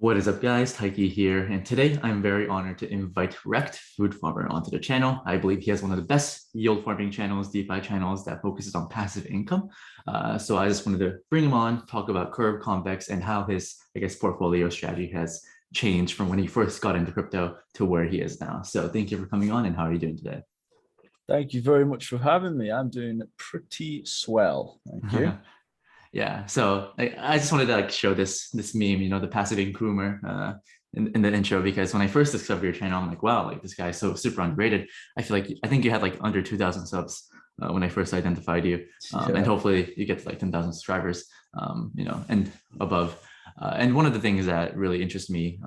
What is up, guys? Taiki here, and today I'm very honored to invite rektfoodfarmer onto the channel. I believe he has one of the best yield farming channels, DeFi channels that focuses on passive income. So I just wanted to bring him on, talk about Curve, Convex, and how his, portfolio strategy has changed from when he first got into crypto to where he is now. So thank you for coming on, and how are you doing today? Thank you very much for having me. I'm doing pretty swell. Thank you. Yeah, so I just wanted to show this meme, the passive Incoooooomer in the intro, because when I first discovered your channel, I'm like, wow, like this guy's so super underrated. I think you had like under 2,000 subs when I first identified you, and Yeah, hopefully you get to like 10,000 subscribers, and above. And one of the things that really interests me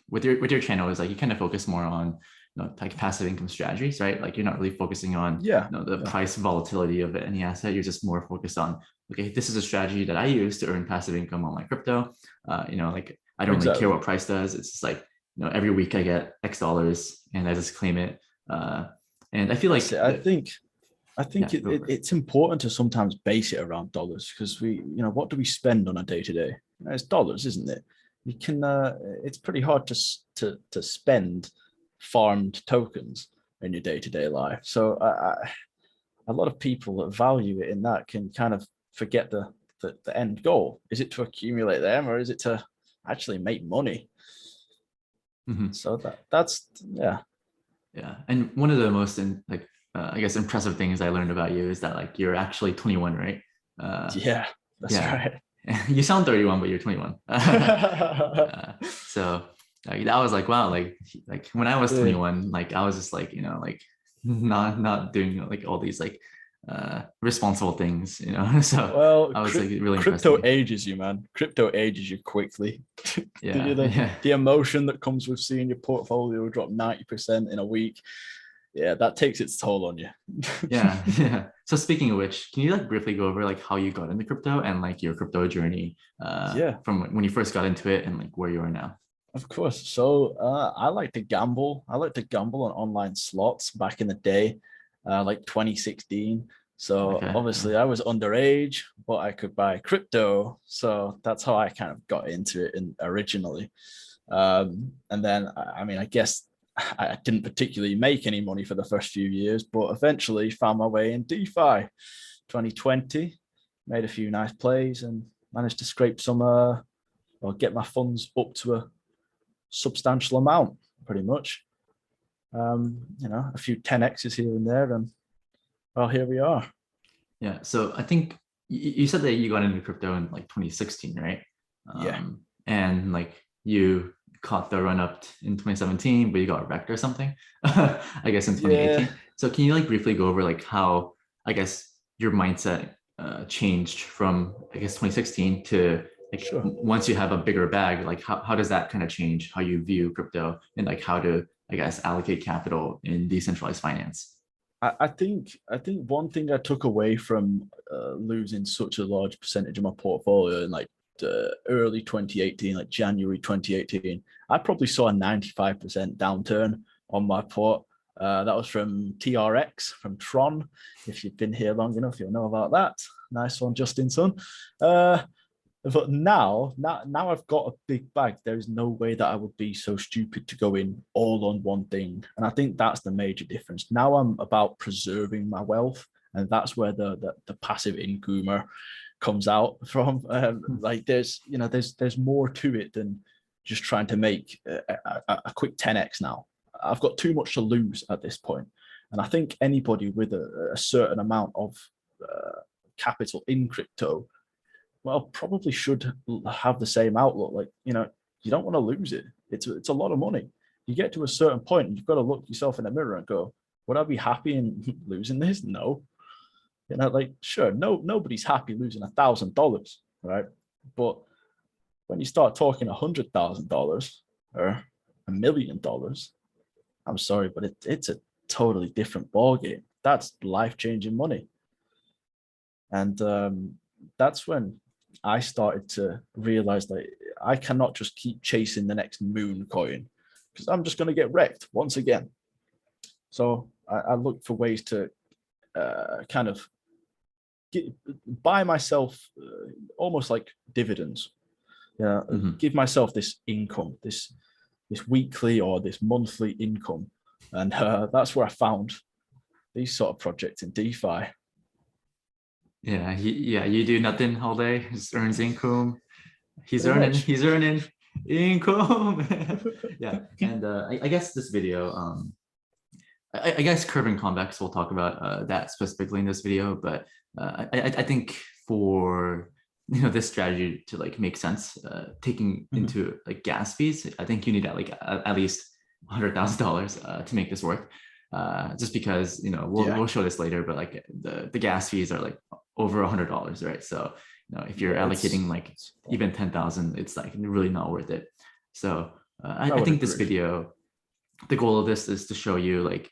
with your channel is like you kind of focus more on like passive income strategies, right? Like you're not really focusing on yeah, the yeah, price volatility of any asset. You're just more focused on, okay, this is a strategy that I use to earn passive income on my crypto. Like I don't really care exactly. what price does. It's just like, every week I get X dollars and I just claim it. And I feel That's like it. I think yeah, go for it. it's important to sometimes base it around dollars because what do we spend on a day to day? It's dollars, isn't it? You can. It's pretty hard to spend farmed tokens in your day to day life. So a lot of people that value it in that can kind of forget the end goal. Is it to accumulate them or is it to actually make money? Mhm. So that's yeah, Yeah, and one of the most impressive things I learned about you is that like you're actually 21, right? yeah, that's Yeah, right. you sound 31, but you're 21. So like, that was like, wow, like when I was Yeah. 21, like I was just like, like not doing like all these like responsible things, So Well, I was like really impressed with crypto you. ages you, man. Crypto ages you quickly. Yeah, the, yeah. the emotion that comes with seeing your portfolio drop 90% in a week, yeah, that takes its toll on you. Yeah, yeah. So speaking of which, can you like briefly go over like how you got into crypto and like your crypto journey Yeah, from when you first got into it and like where you are now? of course. So I like to gamble. I like to gamble on online slots back in the day, like 2016. So Okay. obviously I was underage, but I could buy crypto. So that's how I kind of got into it originally. And then, I mean, I guess I didn't particularly make any money for the first few years, but eventually found my way in DeFi 2020, made a few nice plays and managed to scrape some, or get my funds up to a substantial amount, pretty much. A few 10Xs here and there, and well, here we are. Yeah. So I think you said that you got into crypto in like 2016, right? Yeah. And like you caught the run up in 2017, but you got wrecked or something, I guess in Yeah. 2018. So can you like briefly go over like how, I guess, your mindset changed from, I guess, 2016 to like Sure. once you have a bigger bag, like how does that kind of change how you view crypto and like how to, I guess, allocate capital in decentralized finance? I think one thing I took away from losing such a large percentage of my portfolio in like early 2018, like January 2018, I probably saw a 95% downturn on my port. That was from TRX, from Tron. If you've been here long enough, you'll know about that. Nice one, Justin Sun. Uh, but now I've got a big bag. There is no way that I would be so stupid to go in all on one thing. And I think that's the major difference. Now I'm about preserving my wealth, and that's where the passive incoomer comes out from. Like there's more to it than just trying to make a quick 10x now. I've got too much to lose at this point. And I think anybody with a certain amount of capital in crypto, well, probably should have the same outlook. Like, you don't want to lose it. It's a lot of money. You get to a certain point and you've got to look yourself in the mirror and go, would I be happy in losing this? No. Like, sure, nobody's happy losing $1,000, right? But when you start talking $100,000 or $1 million, I'm sorry, but it's a totally different ballgame. That's life-changing money. And that's when I started to realize that I cannot just keep chasing the next moon coin because I'm just going to get wrecked once again. So I looked for ways to kind of buy myself almost like dividends. Give myself this income, this weekly or this monthly income, and that's where I found these sort of projects in DeFi. Yeah, you do nothing all day, just earns Incoom. He's Pretty earning, much. he's earning Income. Yeah, and I guess this video, I guess Curve and Convex, we'll talk about that specifically in this video, but I think for this strategy to like make sense, taking into like gas fees, I think you need at least $100,000 to make this work. Just because we'll show this later, but like the gas fees are like over $100, right? So if you're allocating like even 10,000, it's like really not worth it. So I think this video, the goal of this is to show you like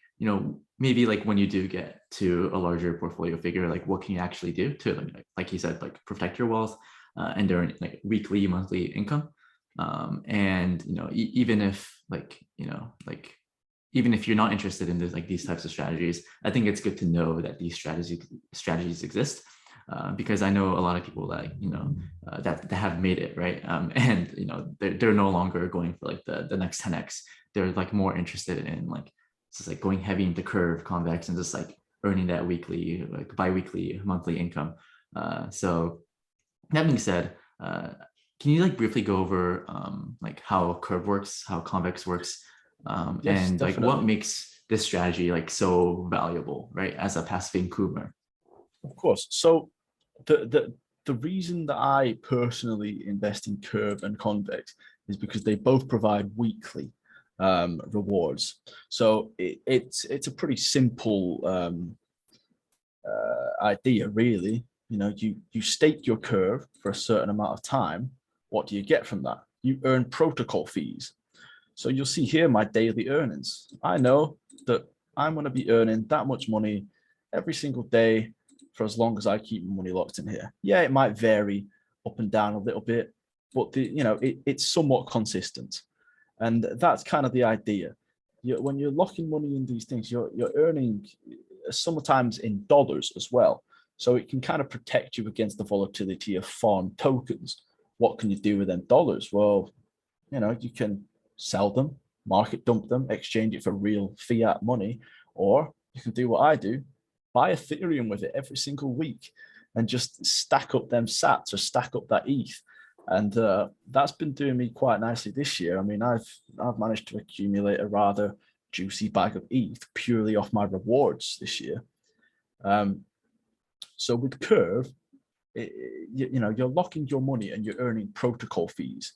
maybe like when you do get to a larger portfolio figure, like what can you actually do to like you said, like protect your wealth and earn like weekly, monthly income. And even if even if you're not interested in this, like these types of strategies, I think it's good to know that these strategies exist, because I know a lot of people that that have made it, right? And they're no longer going for like the next 10x. They're like more interested in like just like going heavy into Curve, Convex, and just like earning that weekly, like bi-weekly, monthly income. So that being said, can you like briefly go over like how Curve works, how Convex works? Yes, and like definitely. what makes this strategy like so valuable, right, as a passive Incoooooooomer? Of course. So the reason that I personally invest in Curve and Convex is because they both provide weekly rewards. So it's a pretty simple idea, really. You stake your Curve for a certain amount of time. What do you get from that? You earn protocol fees. So you'll see here my daily earnings. I know that I'm going to be earning that much money every single day for as long as I keep my money locked in here. Yeah, it might vary up and down a little bit, but it's somewhat consistent. And that's kind of the idea. When you're locking money in these things, you're earning sometimes in dollars as well. So it can kind of protect you against the volatility of foreign tokens. What can you do with them dollars? Well, you can sell them, market dump them, exchange it for real fiat money, or you can do what I do, buy Ethereum with it every single week and just stack up them sats or stack up that ETH. And that's been doing me quite nicely this year. I mean, I've managed to accumulate a rather juicy bag of ETH purely off my rewards this year. So with Curve, you're locking your money and you're earning protocol fees.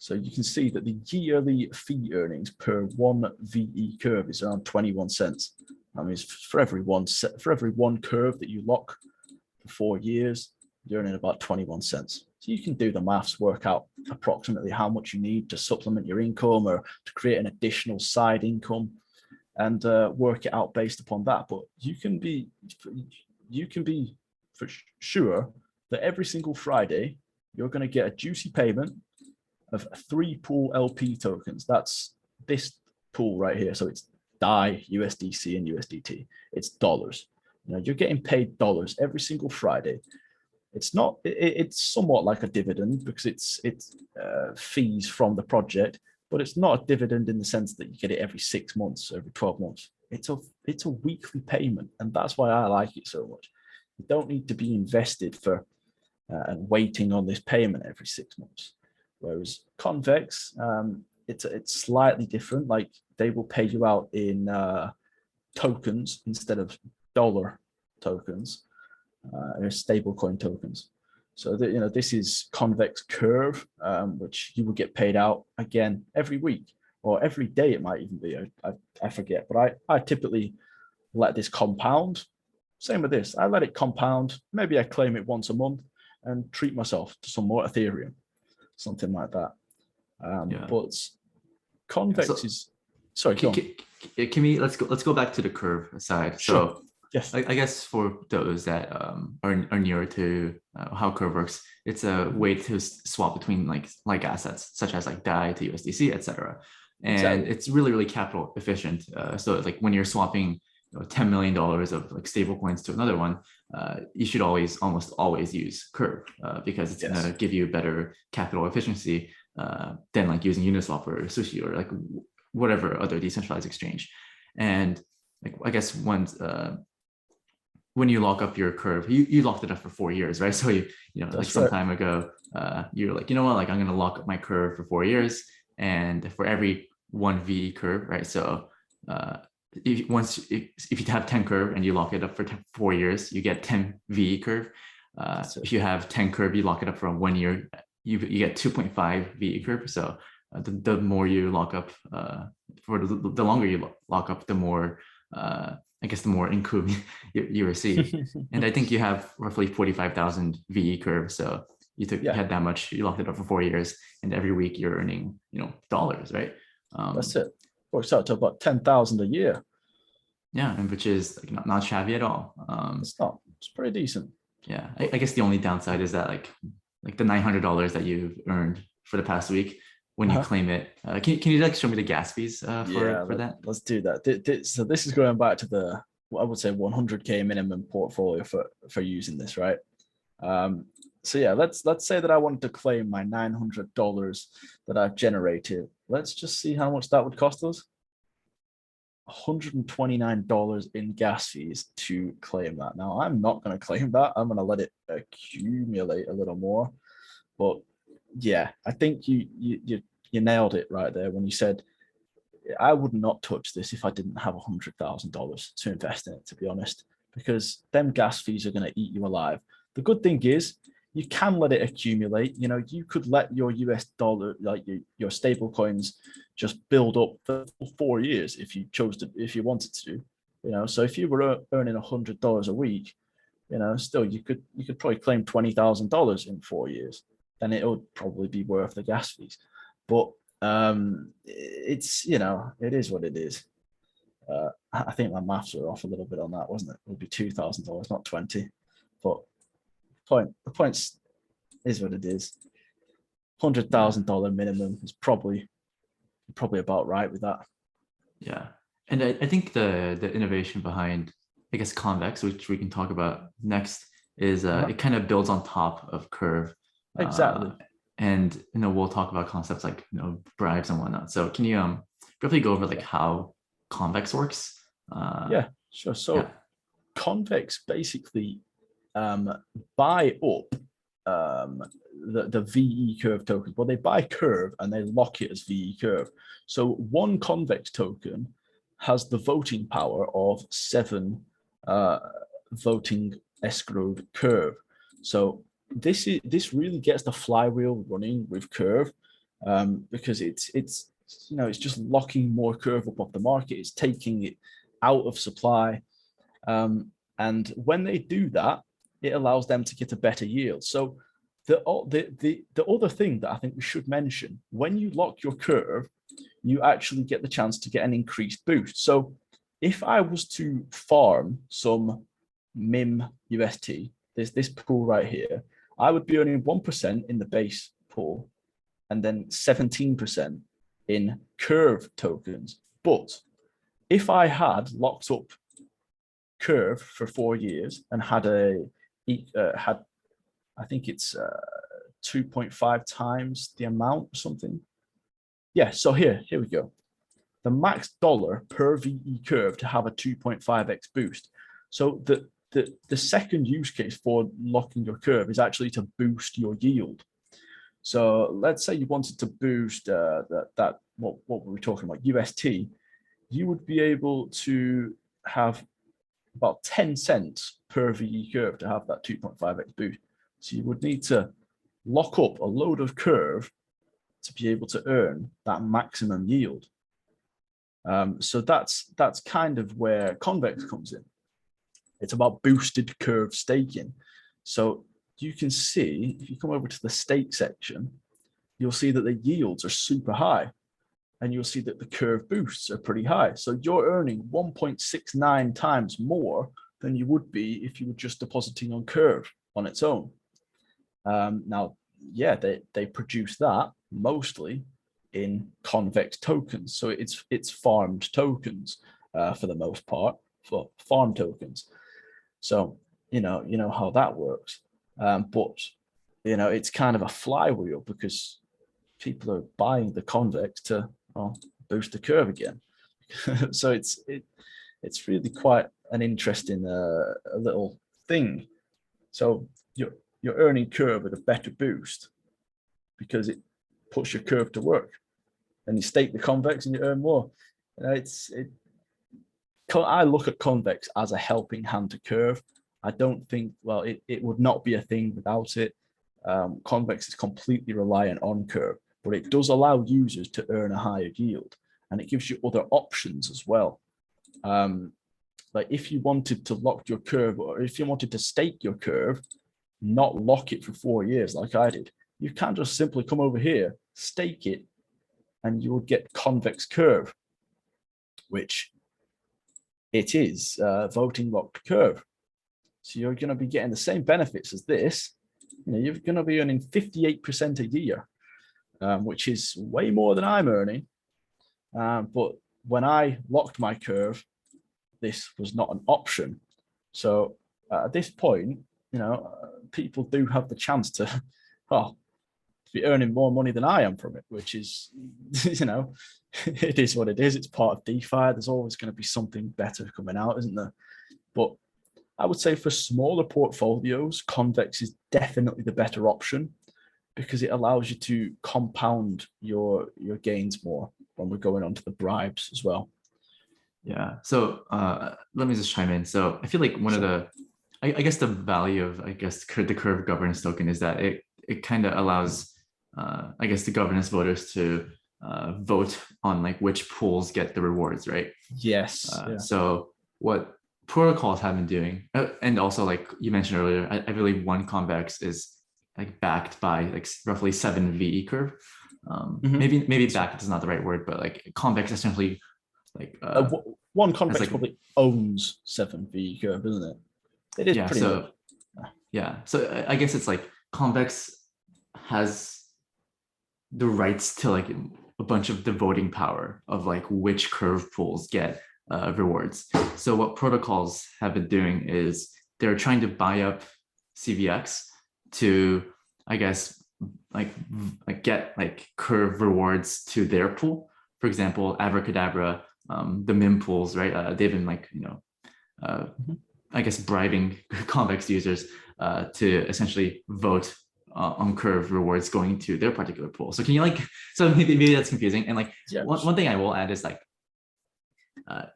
So you can see that the yearly fee earnings per one VE curve is around 21 cents. I mean, for every one curve that you lock for 4 years, you're earning about 21 cents. So you can do the maths, work out approximately how much you need to supplement your income or to create an additional side income, and work it out based upon that. But you can be for sure that every single Friday you're going to get a juicy payment of 3 pool LP tokens. That's this pool right here. So it's DAI, USDC, and USDT. It's dollars. You're getting paid dollars every single Friday. It's not. It's somewhat like a dividend because it's fees from the project, but it's not a dividend in the sense that you get it every 6 months, every 12 months. It's a weekly payment, and that's why I like it so much. You don't need to be invested for and waiting on this payment every 6 months. Whereas Convex, it's slightly different. Like they will pay you out in tokens instead of dollar tokens, or stablecoin tokens. So that this is Convex Curve, which you will get paid out again every week or every day. It might even be. I forget, but I typically let this compound. Same with this. I let it compound. Maybe I claim it once a month and treat myself to some more Ethereum. Something like that. But Convex is sorry. Can we let's go back to the Curve side. Sure. So yes, I guess for those that are newer to how Curve works, it's a way to swap between like assets such as like DAI to USDC, etc. And exactly. It's really capital efficient. So like when you're swapping $10 million of like stable coins to another one, you should almost always use Curve because it's going to give you better capital efficiency than like using Uniswap or Sushi or like whatever other decentralized exchange. And like I guess when you lock up your Curve, you locked it up for 4 years, right? So like some time ago, you're like, you know what, like I'm going to lock up my Curve for 4 years, and for every 1 VE Curve, right? So if you have 10 Curve and you lock it up for 4 years, you get 10 VE Curve. If you have 10 Curve, you lock it up for 1 year, you get 2.5 VE Curve. So the more you lock up, for the longer you lock up, the more I guess the more Incoom you receive. And I think you have roughly 45,000 VE Curve. So you had that much, you locked it up for 4 years, and every week you're earning dollars, right? That's it. Works out to about 10,000 a year. Yeah, and which is like not shabby at all. It's pretty decent. Yeah, I guess the only downside is that like the $900 that you've earned for the past week, when you claim it, can you like show me the gas fees for that? Let's do that. So this is going back to the, I would say 100K minimum portfolio for using this, right? So yeah, let's say that I wanted to claim my $900 that I've generated. Let's just see how much that would cost us. $129 in gas fees to claim that. Now I'm not going to claim that. I'm going to let it accumulate a little more. But yeah, I think you nailed it right there when you said I would not touch this if I didn't have $100,000 to invest in it, to be honest, because them gas fees are going to eat you alive. The good thing is you can let it accumulate. You could let your US dollar, like your stable coins, just build up for 4 years if you wanted to. So if you were earning $100 a week, still you could probably claim $20,000 in 4 years. Then it would probably be worth the gas fees. But it's it is what it is. I think my maths were off a little bit on that, wasn't it? It would be $2,000, not 20. But the point is what it is. $100,000 minimum is probably about right with that. Yeah, and I think the innovation behind, I guess, Convex, which we can talk about next, is it kind of builds on top of Curve. Exactly. And we'll talk about concepts like bribes and whatnot. So can you briefly go over like how Convex works? Yeah, sure. So Convex basically buy up the VE Curve tokens. Well, they buy Curve and they lock it as VE Curve. So one Convex token has the voting power of 7 voting escrowed Curve. So this really gets the flywheel running with Curve, because it's just locking more Curve up off the market. It's taking it out of supply, and when they do that, it allows them to get a better yield. So the other thing that I think we should mention, when you lock your Curve, you actually get the chance to get an increased boost. So if I was to farm some MIM UST, there's this pool right here, I would be earning 1% in the base pool and then 17% in Curve tokens. But if I had locked up Curve for 4 years and had I think it's 2.5 times the amount or something. Yeah, so here we go. The max dollar per VE Curve to have a 2.5x boost. So the second use case for locking your Curve is actually to boost your yield. So let's say you wanted to boost what were we talking about, UST, you would be able to have about 10 cents per VE Curve to have that 2.5x boost. So you would need to lock up a load of Curve to be able to earn that maximum yield. So that's kind of where Convex comes in. It's about boosted Curve staking. So you can see, if you come over to the stake section, you'll see that the yields are super high, and you'll see that the Curve boosts are pretty high. So you're earning 1.69 times more than you would be if you were just depositing on Curve on its own. Now, yeah, they produce that mostly in Convex tokens. So it's farmed tokens for the most part. for farm tokens. So, you know how that works. But, it's kind of a flywheel because people are buying the Convex to boost the curve again. So it's really quite an interesting little thing. So you're earning curve with a better boost because it puts your curve to work, and you stake the Convex and you earn more. I look at Convex as a helping hand to curve. I don't think, well, it would not be a thing without it. Convex is completely reliant on curve, but it does allow users to earn a higher yield, and it gives you other options as well. Like if you wanted to lock your curve, or if you wanted to stake your curve, not lock it for 4 years like I did, you can just simply come over here, stake it, and you would get Convex curve, which it is voting locked curve. So you're going to be getting the same benefits as this. You're going to be earning 58% a year, which is way more than I'm earning. But when I locked my curve, this was not an option. So at this point, people do have the chance to, be earning more money than I am from it, which is, it is what it is. It's part of DeFi. There's always going to be something better coming out, isn't there? But I would say for smaller portfolios, Convex is definitely the better option because it allows you to compound your gains more when we're going on to the bribes as well. Yeah. So let me just chime in. So I feel like one of the, I guess the value of, the curve governance token is that it kind of allows, the governance voters to vote on like which pools get the rewards, right? Yes. So what protocols have been doing, and also like you mentioned earlier, I believe one Convex is like backed by like roughly 7 VE curve. Maybe backed is not the right word, but like Convex essentially like one Convex probably owns 7 VE curve, isn't it? It is pretty much. Yeah. So I guess it's like Convex has the rights to like a bunch of the voting power of like which curve pools get rewards. So what protocols have been doing is they're trying to buy up CVX to, get like curve rewards to their pool. For example, Abracadabra, the MIM pools, right? They've been like, bribing Convex users to essentially vote on curve rewards going to their particular pool. So can you so maybe that's confusing. And one thing I will add is like,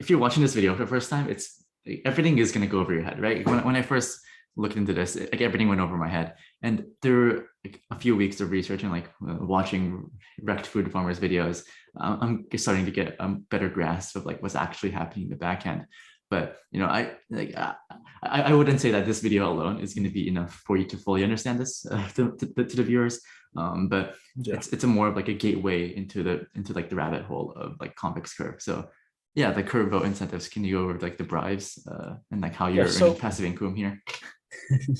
if you're watching this video for the first time, it's everything is going to go over your head, right? When I first looked into this, everything went over my head. And through a few weeks of research and watching rektfoodfarmer's videos, I'm starting to get a better grasp of like what's actually happening in the back end. But I wouldn't say that this video alone is going to be enough for you to fully understand this to the viewers. But it's a more of like a gateway into the rabbit hole of like Convex curve. So yeah, the curve vote incentives. Can you go over like the bribes and like how you're earning passive income here?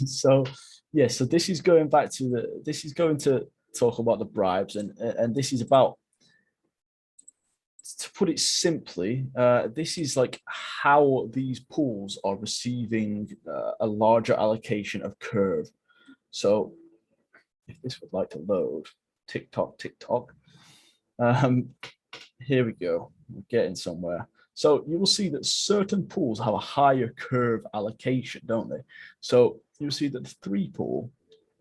So this is going back to this is going to talk about the bribes, and this is about, to put it simply, this is like how these pools are receiving a larger allocation of curve. So if this would like to load, TikTok, here we go, we're getting somewhere. So you will see that certain pools have a higher curve allocation, don't they? So you'll see that the 3 pool,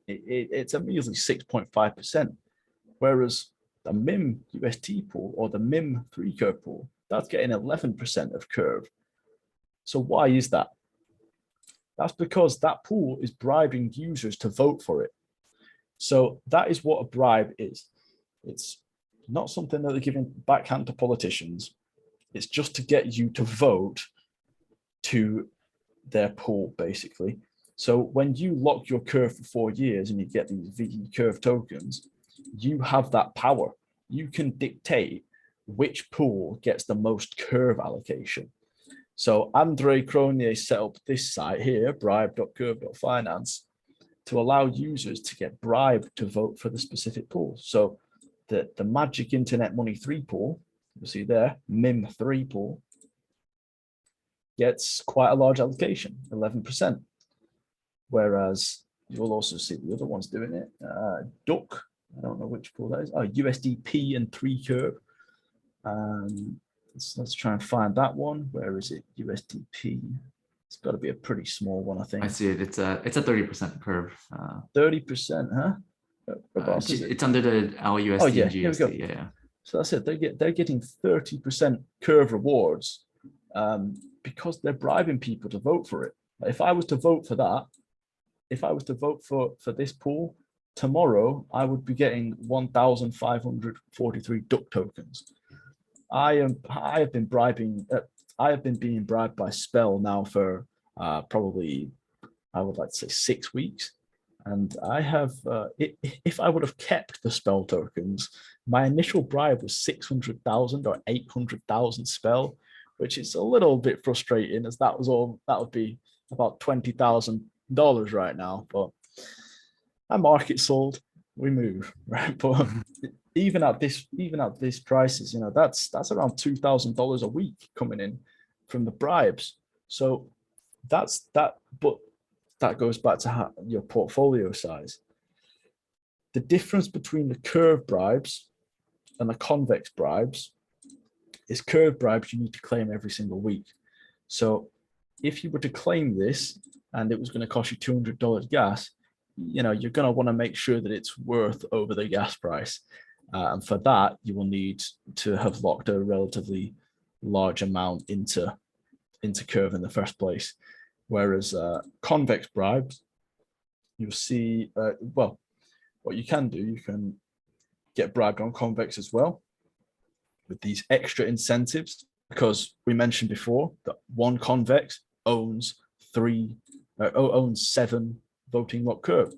it's a measly 6.5%, whereas the MIM UST pool or the MIM 3 curve pool, that's getting 11% of curve. So why is that? That's because that pool is bribing users to vote for it. So that is what a bribe is. It's not something that they're giving backhand to politicians. It's just to get you to vote to their pool, basically. So when you lock your curve for 4 years and you get these VE curve tokens, you have that power. You can dictate which pool gets the most curve allocation. So Andre Cronier set up this site here, bribe.curve.finance, to allow users to get bribed to vote for the specific pool. So the Magic Internet Money 3 pool, you see there, MIM 3 pool, gets quite a large allocation, 11%. Whereas you'll also see the other ones doing it. Duck, I don't know which pool that is. Oh, USDP and 3 curve. Let's try and find that one. Where is it? USDP. It's got to be a pretty small one, I think. I see it. It's a 30% curve. 30%, huh? It's under the LUSD oh, yeah, and here we go. GUSD. Yeah. So that's it. They're getting 30% curve rewards because they're bribing people to vote for it. If I was to vote for that, if I was to vote for this pool tomorrow, I would be getting 1,543 duck tokens. I have been bribing. I have been being bribed by Spell now for probably, I would like to say 6 weeks. And I have, if I would have kept the Spell tokens, my initial bribe was 600,000 or 800,000 Spell, which is a little bit frustrating, as that would be about $20,000 right now. But I market sold, we move, right? But even at this prices, that's around $2,000 a week coming in from the bribes. So that's that. But that goes back to your portfolio size. The difference between the curve bribes and the convex bribes is curve bribes you need to claim every single week. So if you were to claim this and it was going to cost you $200 gas, you're going to want to make sure that it's worth over the gas price. And for that, you will need to have locked a relatively large amount into curve in the first place. Whereas convex bribes, you'll see, what you can do, you can get bribed on convex as well with these extra incentives, because we mentioned before that one convex owns 7 voting lock curve.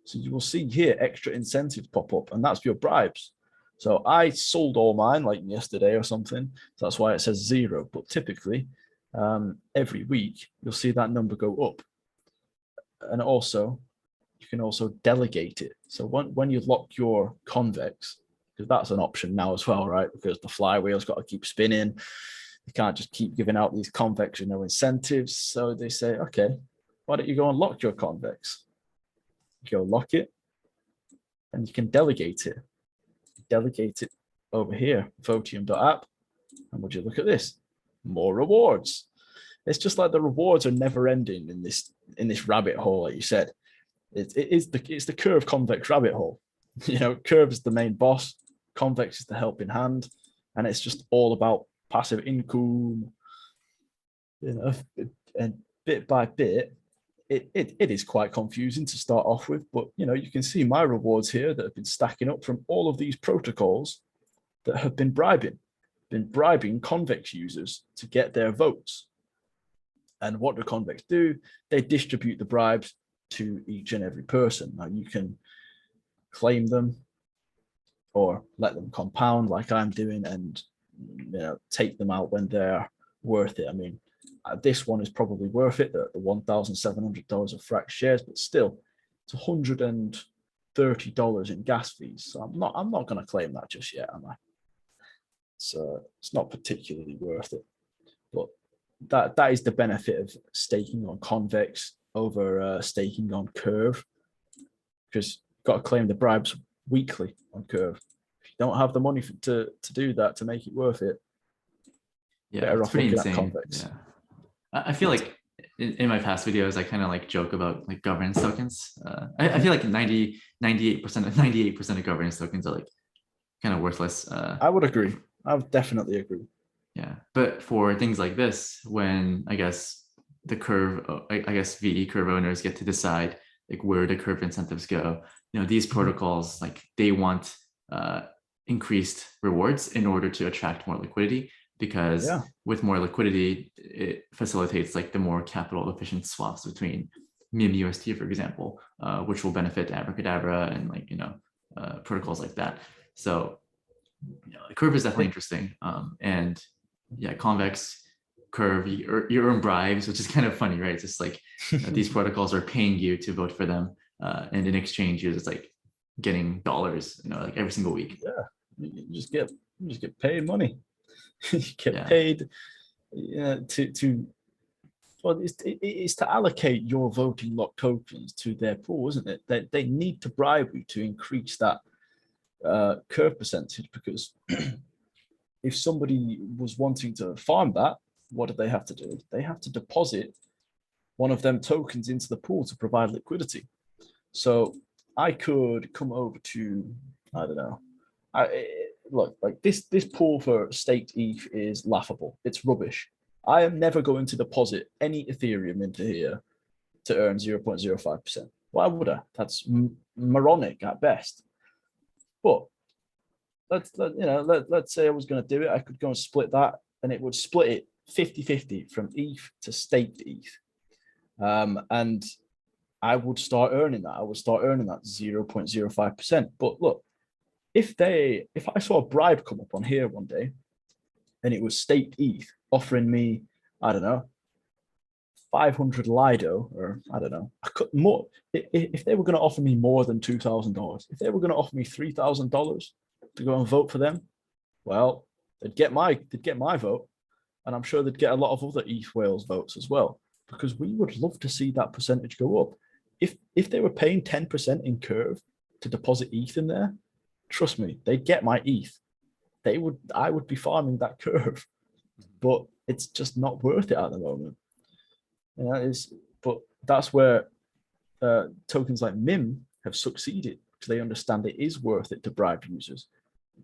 So you will see here extra incentives pop up, and that's your bribes. So I sold all mine like yesterday or something. So that's why it says 0. But typically, every week you'll see that number go up. And also, you can also delegate it. So when you lock your convex, because that's an option now as well, right? Because the flywheel's got to keep spinning. You can't just keep giving out these convex with no incentives. So they say, okay, why don't you go and lock your convex? You go lock it, and you can delegate it. Delegate it over here, votium.app. And would you look at this? More rewards. It's just like the rewards are never ending in this rabbit hole, like you said. It's the curve convex rabbit hole. Curve is the main boss, convex is the helping hand, and it's just all about passive income. And bit by bit, it is quite confusing to start off with, but you can see my rewards here that have been stacking up from all of these protocols that have been bribing convex users to get their votes. And what do convex do? They distribute the bribes to each and every person. Now you can claim them or let them compound like I'm doing, and take them out when they're worth it. I mean, this one is probably worth it, the $1,700 of frac shares, but still, it's $130 in gas fees. So I'm not going to claim that just yet, am I? So it's not particularly worth it. But that is the benefit of staking on convex over staking on curve, because you've got to claim the bribes weekly on curve. If you don't have the money to do that, to make it worth it, better off looking at convex. Yeah. I feel like in my past videos, I kind of like joke about like governance tokens. I feel like 98% of governance tokens are like kind of worthless. I would agree. I would definitely agree. Yeah, but for things like this, when I guess the curve, VE curve owners get to decide like where the curve incentives go. These protocols, like they want increased rewards in order to attract more liquidity, because with more liquidity, it facilitates like the more capital efficient swaps between MIM USD, for example, which will benefit Abracadabra and protocols like that. So the curve is definitely interesting. And convex, curve, you earn bribes, which is kind of funny, right? It's just like these protocols are paying you to vote for them, and in exchange, you're just like getting dollars, like every single week. Yeah, you just get paid money. You get paid to Well, it's to allocate your voting lock tokens to their pool, isn't it? They need to bribe you to increase that curve percentage, because if somebody was wanting to farm that, what do they have to do? They have to deposit one of them tokens into the pool to provide liquidity. So I could come over to, I don't know, look, like this pool for staked ETH is laughable. It's rubbish. I am never going to deposit any Ethereum into here to earn 0.05%. Why would I? That's moronic at best. But let's say I was going to do it. I could go and split that, and it would split it 50-50 from ETH to staked ETH. And I would start earning that. I would start earning that 0.05%. But look, if I saw a bribe come up on here one day, and it was staked ETH offering me, I don't know, 500 Lido, or I don't know, more. If they were going to offer me more than $2,000, if they were going to offer me $3,000 to go and vote for them, well, they'd get my vote, and I'm sure they'd get a lot of other ETH whales votes as well, because we would love to see that percentage go up. If they were paying 10% in curve to deposit ETH in there, trust me, they'd get my ETH. I would be farming that curve, but it's just not worth it at the moment. But that's where tokens like MIM have succeeded, because they understand it is worth it to bribe users.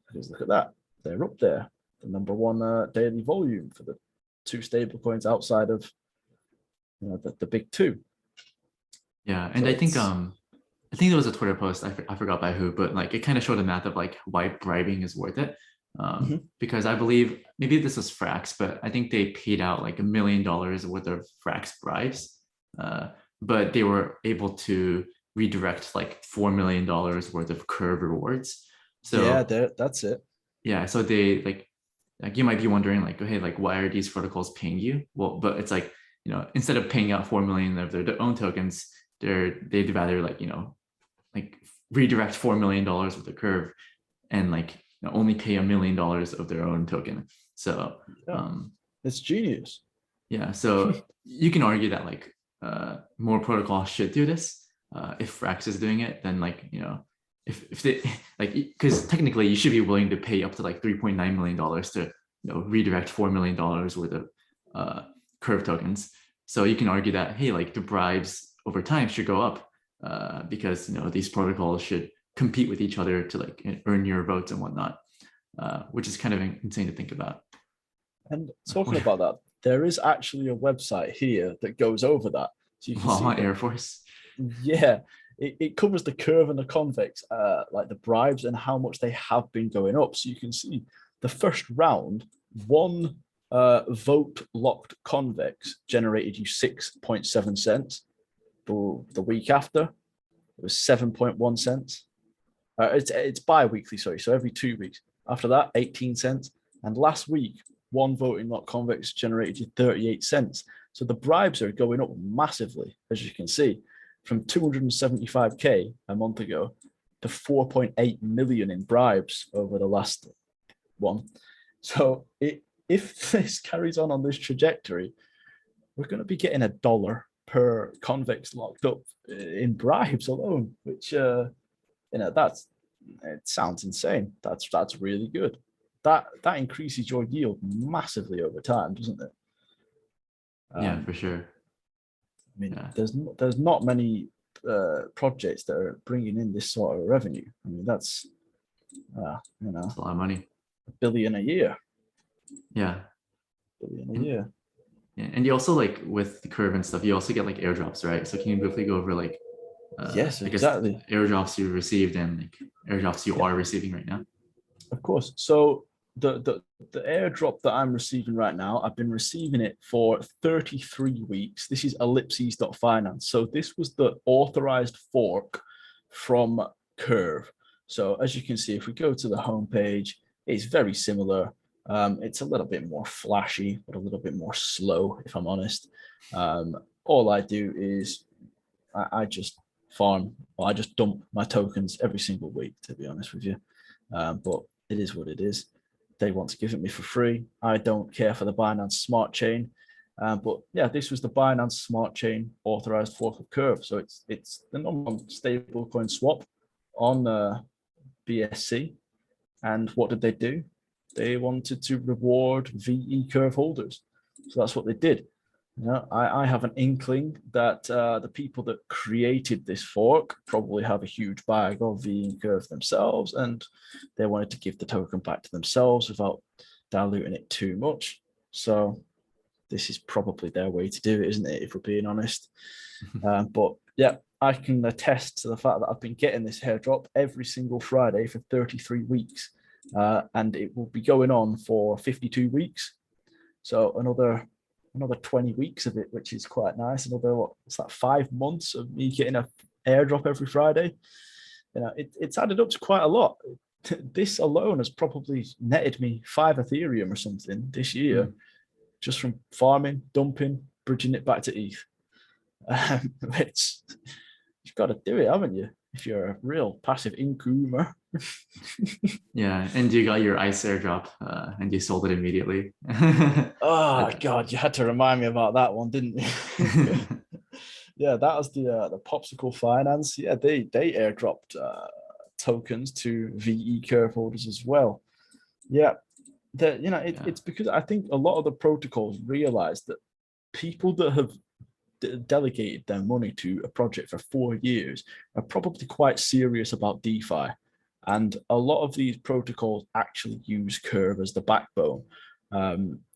Because look at that, they're up there, the number one daily volume for the two stable coins outside of the big two. Yeah, and so I think there was a Twitter post, I forgot by who, but like it kind of showed the math of like why bribing is worth it. Because I believe maybe this was Frax, but I think they paid out like $1 million worth of Frax bribes, but they were able to redirect like $4 million worth of curve rewards. So yeah, that's it. Yeah, so they like you might be wondering like, hey, like why are these protocols paying you? Well, but it's like, instead of paying out 4 million of their own tokens, they'd rather like like redirect $4 million with the curve and like only pay $1 million of their own token. So it's genius. Yeah, so you can argue that like more protocols should do this. If Frax is doing it, then like if they like, because technically you should be willing to pay up to like $3.9 million to redirect $4 million worth of curve tokens. So you can argue that, hey, like the bribes over time should go up because these protocols should compete with each other to like earn your votes and whatnot, which is kind of insane to think about. And talking about that, there is actually a website here that goes over that. So you can see Air Force. Yeah, it covers the curve and the convex, like the bribes and how much they have been going up. So you can see the first round, one vote locked convex generated you 6.7 cents. The week after, it was 7.1 cents. It's bi-weekly, sorry. So every 2 weeks. After that, 18 cents. And last week, one voting lock convex generated you 38 cents. So the bribes are going up massively, as you can see, from 275K a month ago to 4.8 million in bribes over the last one. So if this carries on this trajectory, we're going to be getting $1 per convex locked up in bribes alone, which it sounds insane. That's really good. That increases your yield massively over time, doesn't it? Yeah, for sure. I mean, there's not many projects that are bringing in this sort of revenue. I mean, that's it's a lot of money. $1 billion a year. Yeah, $1 billion a year. Yeah, and you also like with the curve and stuff, you also get like airdrops, right? So can you briefly go over like yes, exactly, airdrops you received and like airdrops you are receiving right now? Of course. So the airdrop that I'm receiving right now, I've been receiving it for 33 weeks. This is ellipses.finance. So this was the authorized fork from Curve. So as you can see, if we go to the homepage, it's very similar. It's a little bit more flashy, but a little bit more slow, if I'm honest. All I do is I just farm, or I just dump my tokens every single week, to be honest with you. But it is what it is. They want to give it me for free. I don't care for the Binance Smart Chain. But yeah, this was the Binance Smart Chain authorized fork of Curve. So it's the number one stablecoin swap on BSC. And what did they do? They wanted to reward VE Curve holders. So that's what they did. You know, I have an inkling that the people that created this fork probably have a huge bag of VE Curve themselves, and they wanted to give the token back to themselves without diluting it too much. So this is probably their way to do it, isn't it, if we're being honest? But yeah, I can attest to the fact that I've been getting this airdrop every single Friday for 33 weeks, and it will be going on for 52 weeks. So another 20 weeks of it, which is quite nice. Another, what's that, 5 months of me getting a airdrop every Friday. You know, it's added up to quite a lot. This alone has probably netted me 5 Ethereum or something this year, just from farming, dumping, bridging it back to ETH. You've got to do it, haven't you? If you're a real passive Incoooooooomer. Yeah, and you got your ice airdrop and you sold it immediately. Oh God, you had to remind me about that one, didn't you? Yeah, that was the Popsicle Finance. Yeah, they airdropped tokens to VE Curve holders as well. Yeah, it's because I think a lot of the protocols realized that people that have delegated their money to a project for 4 years are probably quite serious about DeFi. And a lot of these protocols actually use Curve as the backbone.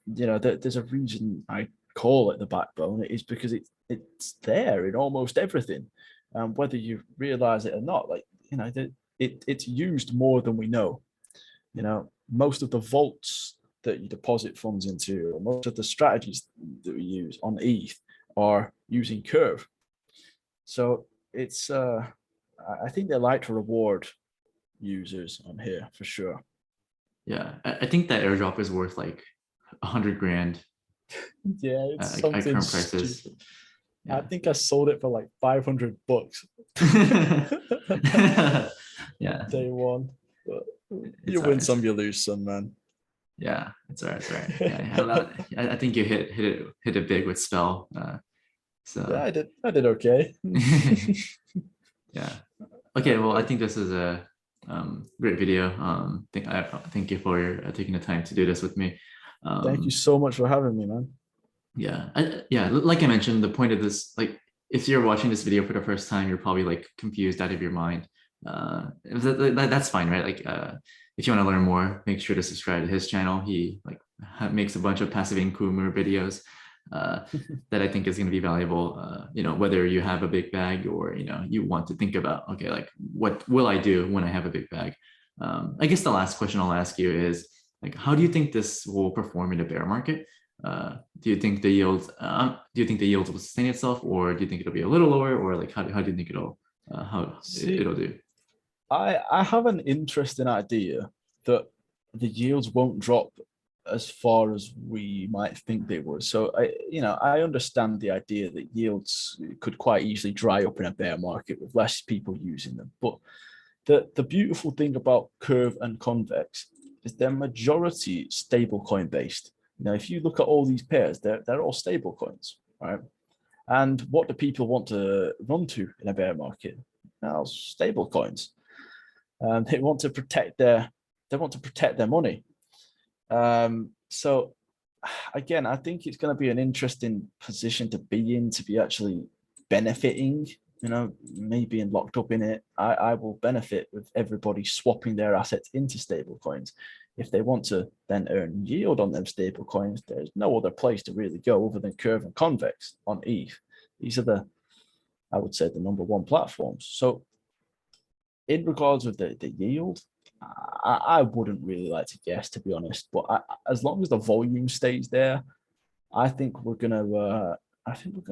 There's a reason I call it the backbone. It is because it's there in almost everything, whether you realize it or not. It's used more than we know. You know, most of the vaults that you deposit funds into, or most of the strategies that we use on ETH are using Curve. So it's I think they like to reward users on here for sure. Yeah, I think that airdrop is worth like 100 grand. Yeah, it's at something current prices. stupid. Yeah. I think I sold it for like $500 Yeah, day one. But you all win right. some, you lose some, man. Yeah, it's all right. It's all right. Yeah, I think you hit it big with spell. So Yeah, I did okay. yeah. Okay, well, I think this is a great video. Thank you for taking the time to do this with me. Thank you so much for having me, man. Yeah, like I mentioned, the point of this, like, if you're watching this video for the first time, you're probably like confused out of your mind. That's fine, right? Like, if you want to learn more, make sure to subscribe to his channel. He like makes a bunch of passive Incoooooooomer videos that I think is going to be valuable. Whether you have a big bag or you want to think about, okay, like, what will I do when I have a big bag? I guess the last question I'll ask you is, like, how do you think this will perform in a bear market? Do you think the yields will sustain itself, or do you think it'll be a little lower, or like how do you think it'll do? I have an interesting idea that the yields won't drop as far as we might think they would. So I understand the idea that yields could quite easily dry up in a bear market with less people using them. But the beautiful thing about Curve and Convex is they're majority stablecoin based. If you look at all these pairs, they're all stablecoins, right? And what do people want to run to in a bear market? Now, stablecoins. They want to protect their money. So again, I think it's going to be an interesting position to be in, to be actually benefiting. Me being locked up in it, I will benefit with everybody swapping their assets into stable coins. If they want to then earn yield on them stable coins, there's no other place to really go other than Curve and Convex on ETH. These are I would say, the number one platforms. So in regards with the yield, I wouldn't really like to guess, to be honest. But as long as the volume stays there, I think we're gonna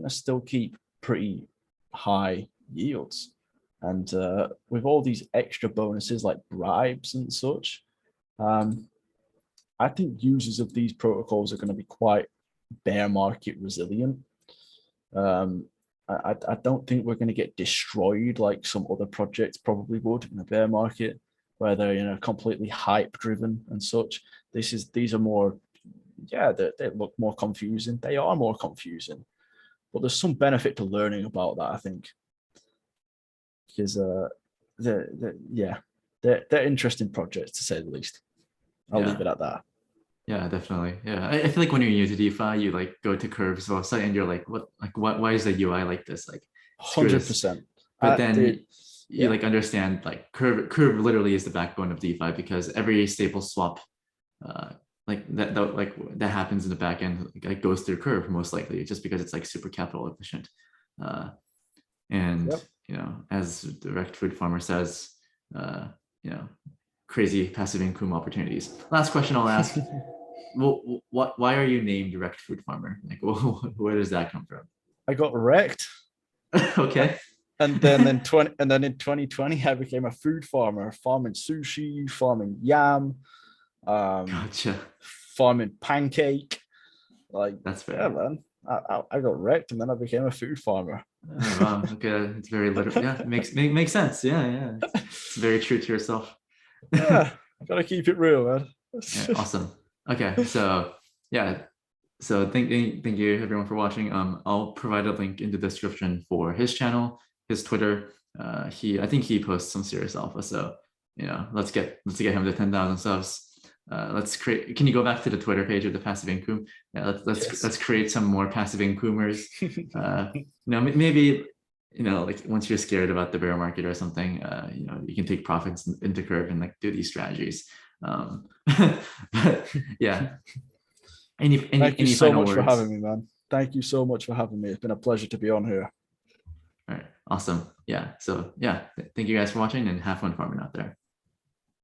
still keep pretty high yields. And with all these extra bonuses like bribes and such, I think users of these protocols are going to be quite bear market resilient. I don't think we're going to get destroyed like some other projects probably would in a bear market, where they're completely hype driven and such. These are more yeah, they look more confusing. They are more confusing, but there's some benefit to learning about that, I think, because they're interesting projects to say the least. I'll leave it at that. Yeah, definitely. Yeah, I feel like when you're new to DeFi, you like go to Curve's website and you're like, why is the UI like this? Like, screw this. 100%. But then you like understand like Curve literally is the backbone of DeFi because every staple swap, like that happens in the back end, like goes through Curve most likely, just because it's like super capital efficient. And you know, as the Rekt Food Farmer says, you know, crazy passive income opportunities. Last question I'll ask. Well, why are you named Rekt Food Farmer? Like, where does that come from? I got wrecked. Okay. And then in 2020, I became a food farmer, farming sushi, farming yam, Gotcha. farming pancake. Like, that's fair. Yeah, man. I got wrecked and then I became a food farmer. Oh, wow. Okay, it's very literal. Yeah, makes sense. Yeah. It's very true to yourself. Yeah, gotta keep it real, man. Yeah, awesome. Okay, so yeah, so thank you everyone for watching. I'll provide a link in the description for his channel, his Twitter. I think he posts some serious alpha. So you know, let's get him to 10,000 subs. Let's create. Can you go back to the Twitter page of the passive Incooom? Yeah, let's create some more passive Incoomers. You know, maybe you know, like once you're scared about the bear market or something, you know, you can take profits into Curve and like do these strategies. But yeah. Thank you so much for having me, man. Thank you so much for having me. It's been a pleasure to be on here. All right, awesome. Yeah. So yeah, thank you guys for watching and have fun farming out there.